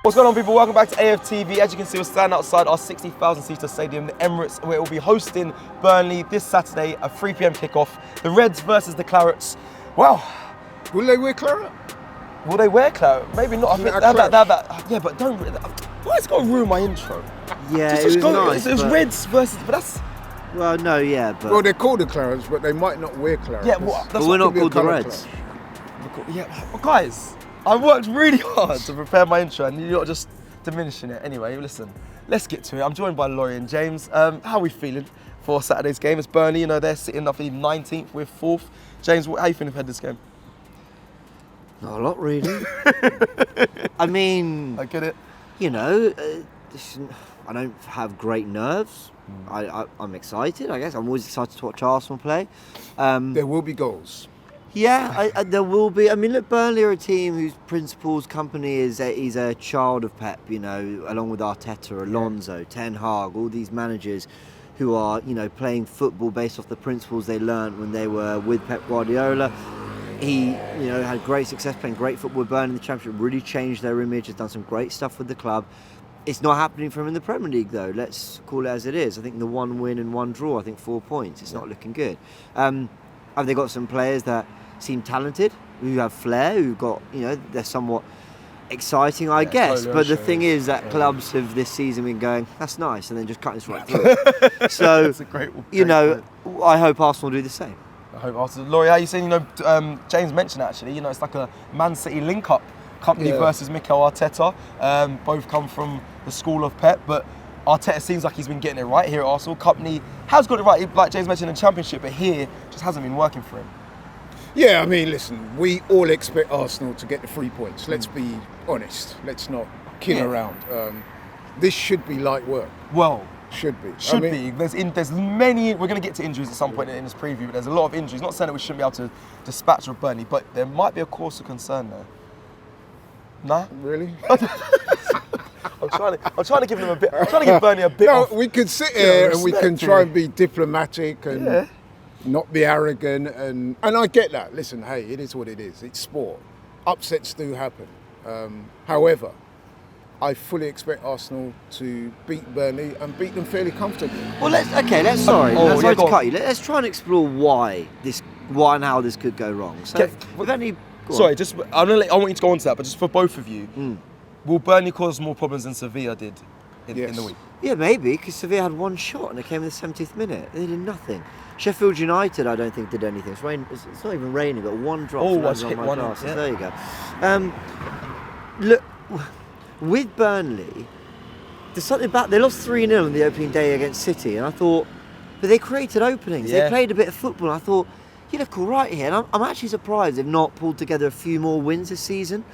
What's going on, people? Welcome back to AFTV. As you can see, we're standing outside our 60,000-seater stadium, the Emirates, where it will be hosting Burnley this Saturday, a 3 p.m. kickoff. The Reds versus the Clarets. Well, will they wear claret? Will they wear claret? Maybe not. I think that. Yeah, but don't. Why it's got to ruin my intro? Yeah, it was nice. It was Reds versus, but that's. Well, no, yeah, but. Well, they're called the Clarets, but they might not wear claret. Yeah, well, but we're not called the Reds. Yeah, well, guys. I worked really hard to prepare my intro and you're just diminishing it. Anyway, listen, let's get to it. I'm joined by Laurie and James. How are we feeling for Saturday's game? It's Burnley, they're sitting, I think, 19th, we're 4th. James, how are you feeling ahead of this game? Not a lot, really. I mean... I get it. I don't have great nerves. I'm excited, I guess. I'm always excited to watch Arsenal play. There will be goals. Yeah, there will be. I mean, look, Burnley are a team whose principal's company is a child of Pep, along with Arteta, Alonso, Ten Hag, all these managers who are, playing football based off the principles they learned when they were with Pep Guardiola. He, had great success playing great football with Burnley in the Championship, really changed their image, has done some great stuff with the club. It's not happening for him in the Premier League, though. Let's call it as it is. I think the 1 win and 1 draw, 4 points. It's not looking good. Have they got some players that seem talented, who have flair, who've got, they're somewhat exciting, I guess. But the thing is that clubs have this season been going, that's nice, and then just cutting this right through. So, that's a great I hope Arsenal do the same. I hope Arsenal. Laurie, how are you saying, James mentioned actually, it's like a Man City link-up, company versus Mikel Arteta. Both come from the school of Pep, but Arteta seems like he's been getting it right here at Arsenal. Company has got it right, like James mentioned in the Championship, but here just hasn't been working for him. Yeah, I mean, listen, we all expect Arsenal to get the 3 points. Let's be honest. Let's not kill around. This should be light work. Well, should be. There's many. We're going to get to injuries at some point in this preview, but there's a lot of injuries. Not saying that we shouldn't be able to dispatch with Burnley, but there might be a cause of concern there. Nah? Really? I'm trying to give them a bit. I'm trying to give Burnley a bit. No, we could sit here and we can try and be diplomatic and not be arrogant, and I get that. Listen, hey, it is what it is. It's sport. Upsets do happen. However, I fully expect Arsenal to beat Burnley and beat them fairly comfortably. Well, let's sorry to cut you. Let's try and explore why and how this could go wrong. So, I want you to go on to that, but just for both of you, will Burnley cause more problems than Sevilla did in the week? Yeah, maybe, because Sevilla had one shot and it came in the 70th minute. They did nothing. Sheffield United, I don't think, did anything. It's not even raining, but one drop on my glasses. Yeah. There you go. Look, with Burnley, there's something about... They lost 3-0 on the opening day against City, and I thought... But they created openings. Yeah. They played a bit of football, and I thought, you look all right here. And I'm actually surprised they've not pulled together a few more wins this season.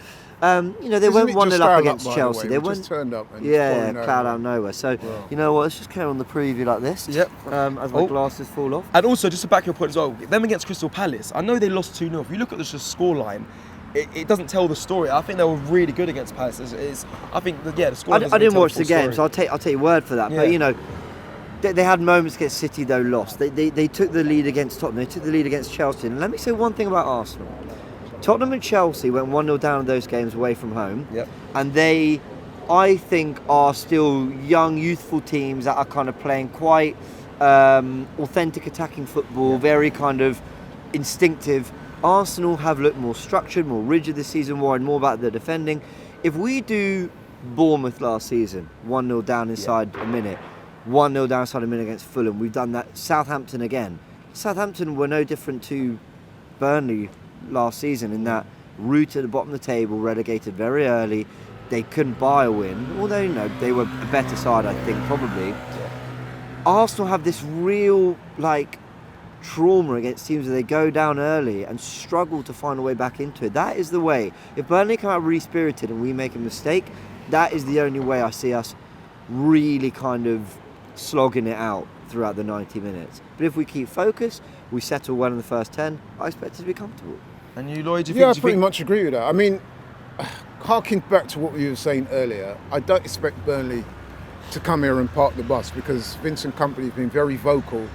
They went 1-0 up against Chelsea. They just turned up. And cloud out of nowhere. So, you know what, let's just carry on the preview like this. Yep. As my glasses fall off. And also, just to back your point as well, them against Crystal Palace, I know they lost 2-0. If you look at the scoreline, it doesn't tell the story. I think they were really good against Palace. I think, the scoreline I didn't watch the game, so I'll take your word for that. Yeah. But, they had moments against City, though, lost. They took the lead against Tottenham. They took the lead against Chelsea. And let me say one thing about Arsenal. Tottenham and Chelsea went 1-0 down in those games away from home. Yep. And they, I think, are still young, youthful teams that are kind of playing quite authentic attacking football, very kind of instinctive. Arsenal have looked more structured, more rigid this season, worried more about their defending. If we do Bournemouth last season, 1-0 down inside a minute, 1-0 down inside a minute against Fulham, we've done that. Southampton again. Southampton were no different to Burnley last season in that route at the bottom of the table, relegated very early. They couldn't buy a win, although they were a better side, I think, probably. Yeah. Arsenal have this real trauma against teams where they go down early and struggle to find a way back into it. That is the way. If Burnley come out really spirited and we make a mistake, that is the only way I see us really kind of slogging it out throughout the 90 minutes. But if we keep focused, we settle well in the first 10, I expect it to be comfortable. And you, Lloyd, I pretty much agree with that. I mean, harking back to what we were saying earlier, I don't expect Burnley to come here and park the bus, because Vincent Kompany's been very vocal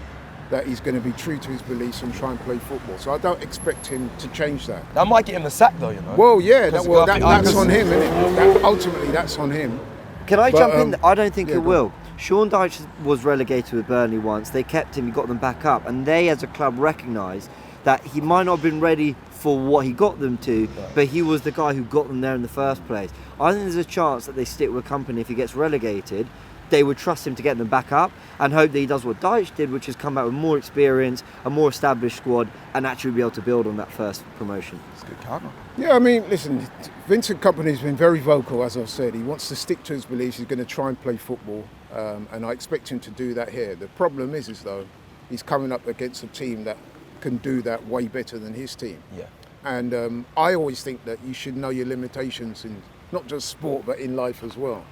that he's going to be true to his beliefs and try and play football. So I don't expect him to change that. That might get him the sack though, you know. Well, yeah, that's on him, isn't it? Ultimately, that's on him. Can I jump in? I don't think it will. Sean Dyche was relegated with Burnley once. They kept him, he got them back up, and they as a club recognised that he might not have been ready for what he got them to, but he was the guy who got them there in the first place. I think there's a chance that they stick with Company if he gets relegated. They would trust him to get them back up and hope that he does what Dyche did, which is come back with more experience, a more established squad, and actually be able to build on that first promotion. It's a good counter. Yeah, I mean, listen, Vincent Kompany's been very vocal, as I've said. He wants to stick to his beliefs. He's going to try and play football, and I expect him to do that here. The problem is though, he's coming up against a team that can do that way better than his team. Yeah. And I always think that you should know your limitations in not just sport, but in life as well.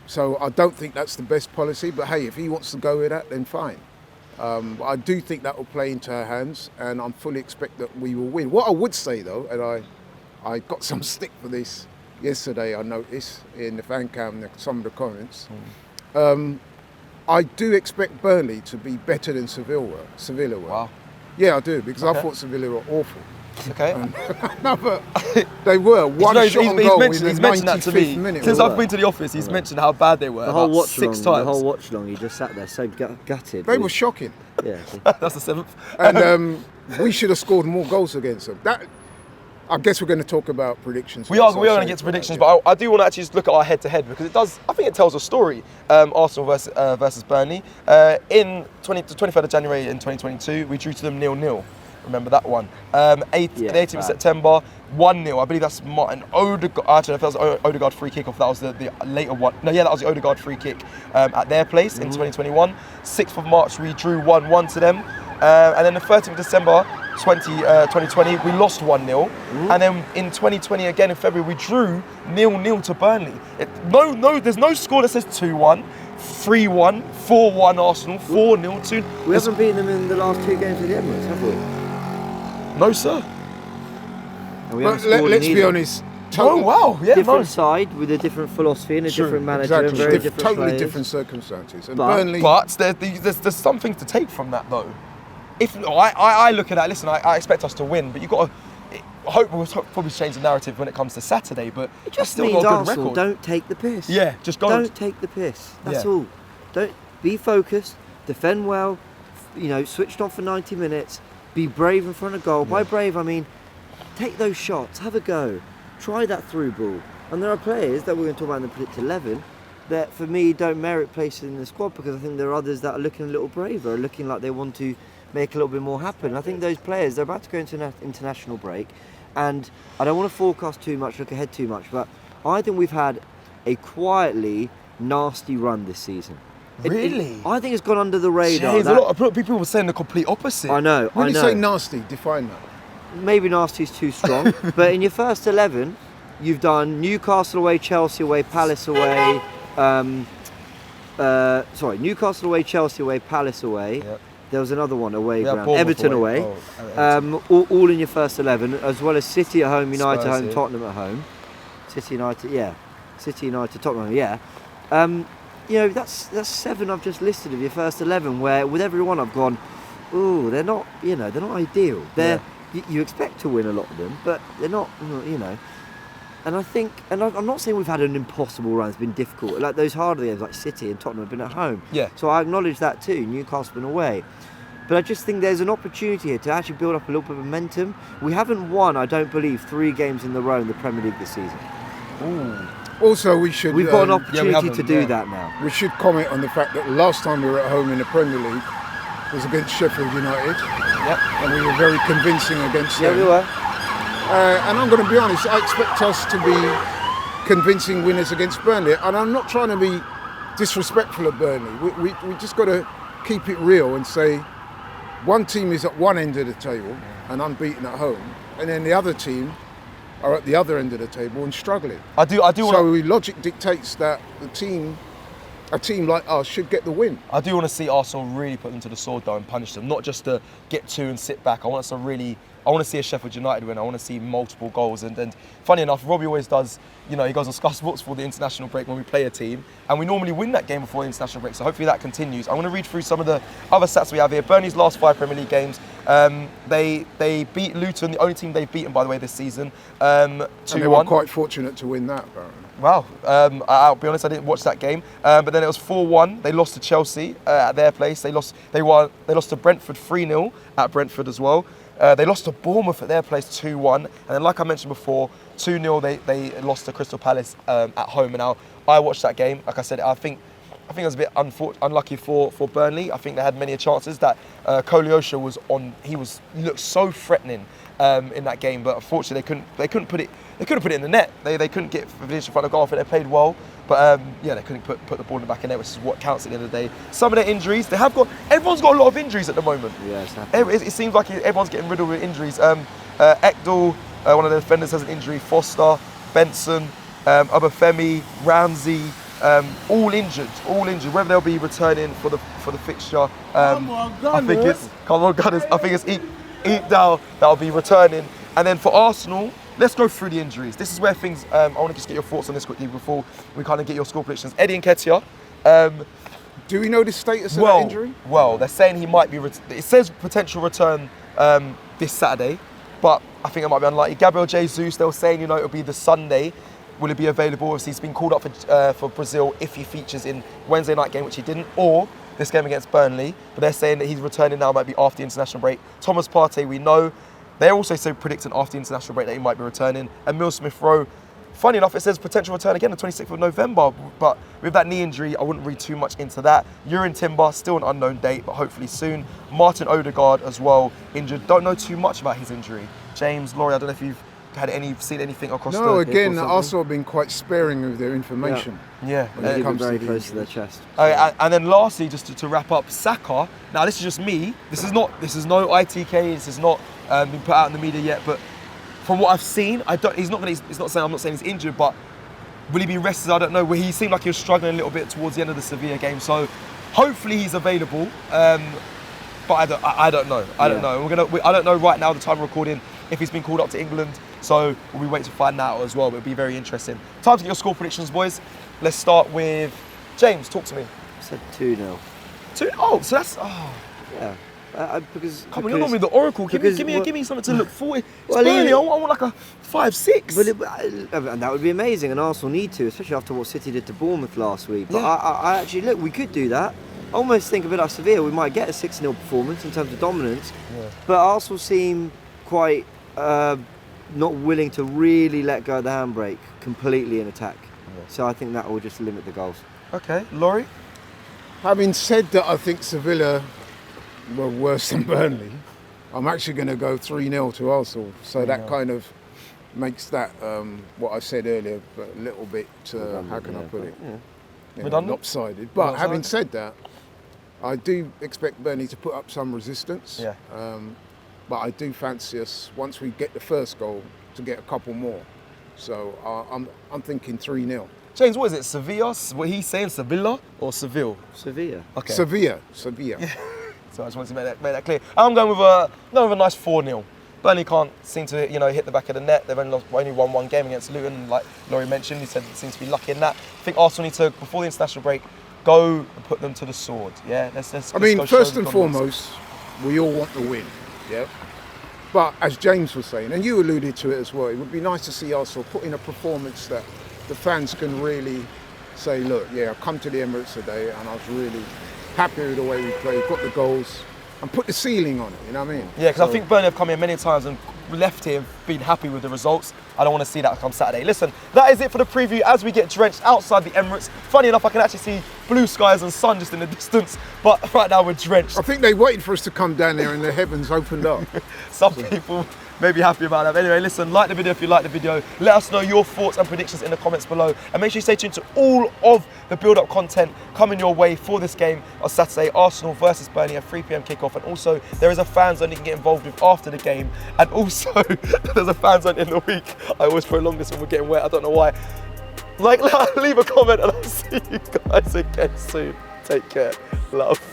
So I don't think that's the best policy, but hey, if he wants to go with that, then fine. But I do think that will play into our hands, and I fully expect that we will win. What I would say though, and I got some stick for this yesterday, I noticed in the fan cam, some of the comments. I do expect Burnley to be better than Sevilla were. Wow. Yeah, I do, because I thought Sevilla were awful. Okay. No, but they were. One shot on goal in the 95th minute. Since I've been to the office, he's mentioned how bad they were about 6 times. The whole watch long, he just sat there so gutted. They were shocking. Yeah. That's the 7th. And we should have scored more goals against them. I guess we're going to talk about predictions. We are going to get to predictions, but I do want to actually just look at our head-to-head because it does. I think it tells a story. Arsenal versus Burnley. In 23rd of January in 2022, we drew to them 0-0. Remember that one. The 18th of September, 1-0. I believe that's Martin Odegaard. I don't know if that was Odegaard free kick or if that was the later one. No, yeah, that was the Odegaard free kick at their place in 2021. 6th of March, we drew 1-1 to them. And then the 13th of December 2020, we lost 1-0. And then in 2020, again in February, we drew 0-0 to Burnley. There's no score that says 2-1. 3-1, 4-1 Arsenal, 4-0, 2. We haven't beaten them in the last 2 games of the Emirates, have we? No, sir. And we But let's be honest. Different side with a different philosophy and a different manager, and very different totally players. different circumstances. And But there's something to take from that though. If I look at that, listen, I expect us to win, but you've got to. I hope we'll probably change the narrative when it comes to Saturday, but it just still means got a good Arsenal record. Don't take the piss. Yeah, just don't take the piss. That's all. Don't be focused, defend well, switched on for 90 minutes, be brave in front of goal. By brave, I mean take those shots, have a go, try that through ball. And there are players that we're going to talk about in the Predict 11 that for me don't merit places in the squad because I think there are others that are looking a little braver, looking like they want to make a little bit more happen. I think those players, they're about to go into an international break, and I don't want to forecast too much, look ahead too much, but I think we've had a quietly nasty run this season. Really? I think it's gone under the radar. Jeez, a lot of people were saying the complete opposite. I know. When you say nasty, define that. Maybe nasty is too strong, but in your first 11, you've done Newcastle away, Chelsea away, Palace away. Newcastle away, Chelsea away, Palace away. Yep. There was another one away ground, Everton away. All in your first 11, as well as City at home, United at home, Tottenham at home. City, United, Tottenham, yeah. That's 7 I've just listed of your first 11. Where with every one I've gone, ooh, they're not ideal. You expect to win a lot of them, but they're not, And I think, I'm not saying we've had an impossible run. It's been difficult. Like those harder games, like City and Tottenham have been at home. Yeah. So I acknowledge that too. Newcastle been away. But I just think there's an opportunity here to actually build up a little bit of momentum. We haven't won, I don't believe, 3 games in a row in the Premier League this season. Ooh. Also, we've got an opportunity to do that now. We should comment on the fact that last time we were at home in the Premier League was against Sheffield United. Yep. And we were very convincing against them. Yeah, we were. And I'm going to be honest, I expect us to be convincing winners against Burnley. And I'm not trying to be disrespectful of Burnley. We just got to keep it real and say one team is at one end of the table and unbeaten at home, and then the other team are at the other end of the table and struggling. I do. So logic dictates that a team like us should get the win. I do want to see Arsenal really put them to the sword though and punish them, not just to get 2 and sit back. I want us to really I want to see a Sheffield United win. I want to see multiple goals. And funny enough, Robbie always does, he goes on Sky Sports for the international break when we play a team. And we normally win that game before the international break. So hopefully that continues. I want to read through some of the other stats we have here. Burnley's last 5 Premier League games. They beat Luton, the only team they've beaten, by the way, this season, 2-1. And they were quite fortunate to win that, apparently. Wow. I'll be honest, I didn't watch that game. But then it was 4-1. They lost to Chelsea at their place. They lost to Brentford 3-0 at Brentford as well. They lost to Bournemouth at their place 2-1. And then, like I mentioned before, 2-0 they lost to Crystal Palace at home. And now I watched that game. Like I said, I think it was a bit unlucky for Burnley. I think they had many chances that Koleosha was on. He looked so threatening in that game, but unfortunately they couldn't put it in the net. They couldn't get finish in front of goal. I think they played well, but they couldn't put the ball in the back of net, which is what counts at the end of the day. Some of their injuries, everyone's got a lot of injuries at the moment. Yeah, it's happening. It seems like everyone's getting riddled with injuries. Ekdal, one of the defenders, has an injury. Foster, Benson, Obafemi, Ramsey. All injured. Whether they'll be returning for the fixture, I think it's Ekdal that'll be returning. And then for Arsenal, let's go through the injuries. This is where things. I want to just get your thoughts on this quickly before we kind of get your score predictions. Eddie Nketiah. Do we know the status of that injury? Well, they're saying he might be. It says potential return this Saturday, but I think it might be unlikely. Gabriel Jesus, they were saying it'll be the Sunday. Will it be available? Obviously, he's been called up for Brazil if he features in Wednesday night game, which he didn't, or this game against Burnley. But they're saying that he's returning now, might be after the international break. Thomas Partey, we know. They're also predicting after the international break that he might be returning. And Emile Smith-Rowe, funny enough, it says potential return again the 26th of November. But with that knee injury, I wouldn't read too much into that. Urin Timber, still an unknown date, but hopefully soon. Martin Odegaard as well, injured. Don't know too much about his injury. James, Laurie, I don't know if you've seen anything across the... No, again, Arsenal have been quite sparing with their information. Yeah. When it comes very close to their chest. And then lastly, just to wrap up, Saka. Now this is just me. This is no ITK. This is not been put out in the media yet. But from what I've seen, he's not saying, I'm not saying he's injured, but will he be rested? I don't know. He seemed like he was struggling a little bit towards the end of the Sevilla game. So hopefully he's available. But I don't know. I don't know. I don't know right now, the time of recording, if he's been called up to England. So we'll be waiting to find that out as well. But it'll be very interesting. Time to get your score predictions, boys. Let's start with James. Talk to me. I said 2-0. 2? Oh, so that's... Oh. Yeah. Because come on, you're normally the oracle. Give me something to look forward. Burnley, I want like a 5-6. And that would be amazing. And Arsenal need to, especially after what City did to Bournemouth last week. But I actually, look, we could do that. I almost think a bit like Sevilla. We might get a 6-0 performance in terms of dominance. Yeah. But Arsenal seem quite not willing to really let go of the handbrake completely in attack. Yeah. So I think that will just limit the goals. Okay, Laurie? Having said that, I think Sevilla were worse than Burnley. I'm actually going to go 3-0 to Arsenal. So that kind of makes that, what I said earlier, but a little bit, how can I put it? Lopsided. But having said that, I do expect Burnley to put up some resistance. Yeah. But I do fancy us, once we get the first goal, to get a couple more. So I'm thinking 3-0. James, what is it? Sevilla? What he's saying, Sevilla or Seville? Sevilla. Okay. Sevilla. Yeah. So I just wanted to make that clear. I'm going with a nice 4-0. Burnley can't seem to hit the back of the net. They've only won one game against Luton, like Laurie mentioned. He said it seems to be lucky in that. I think Arsenal need to, before the international break, go and put them to the sword. Yeah, let's first and foremost, we all want the win. Yeah. But as James was saying, and you alluded to it as well, it would be nice to see Arsenal put in a performance that the fans can really say, look, I come to the Emirates today and I was really happy with the way we played, got the goals, and put the ceiling on it, you know what I mean? Yeah, because I think Burnley have come here many times and left here been happy with the results. I don't want to see that come Saturday. Listen, that is it for the preview as we get drenched outside the Emirates. Funny enough, I can actually see blue skies and sun just in the distance, but right now we're drenched. I think they waited for us to come down there and the heavens opened up. Some people may be happy about that. But anyway, listen, like the video if you like the video. Let us know your thoughts and predictions in the comments below. And make sure you stay tuned to all of the build-up content coming your way for this game on Saturday. Arsenal versus Burnley at 3 p.m. kickoff. And also, there is a fan zone you can get involved with after the game. And also, there's a fan zone in the week. I always prolong this when we're getting wet. I don't know why. Leave a comment and I'll see you guys again soon. Take care. Love.